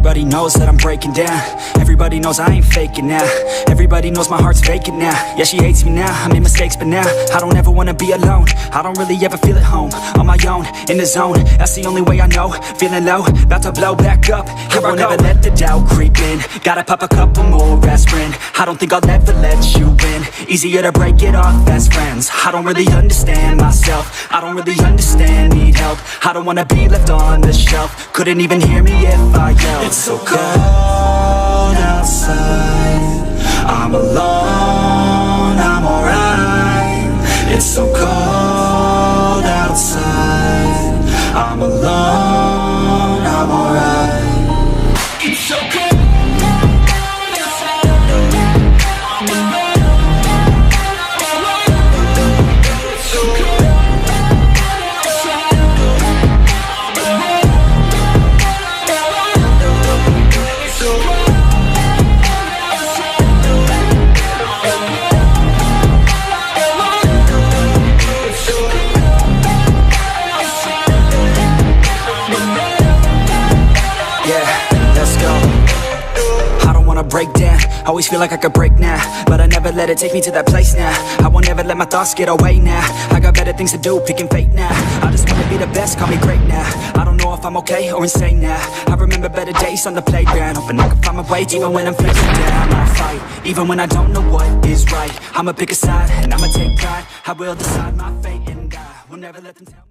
Everybody knows that I'm breaking down. Everybody knows I ain't faking now. Everybody knows my heart's vacant now. Yeah, she hates me now, I made mistakes but now I don't ever wanna be alone. I don't really ever feel at home. On my own, in the zone, that's the only way I know. Feeling low, about to blow back up. I won't ever let the doubt creep in. Gotta pop a couple more aspirin. I don't think I'll ever let you in. Easier to break it off best friends. I don't really understand myself. I don't really understand, need help. I don't wanna be left on the shelf. Couldn't even hear me if I yelled. It's so cold outside, I'm alone, I'm alright. It's so cold outside, I'm alone, I'm alright. It's so cold. Break down, always feel like I could break now, but I never let it take me to that place now. I won't ever let my thoughts get away now. I got better things to do, picking fate now. I just wanna be the best, call me great now. I don't know if I'm okay or insane now. I remember better days on the playground, hoping I can find my way even when I'm feeling down. I'll fight, even when I don't know what is right. I'ma pick a side, and I'ma take pride. I will decide my fate, and I will never let them tell me.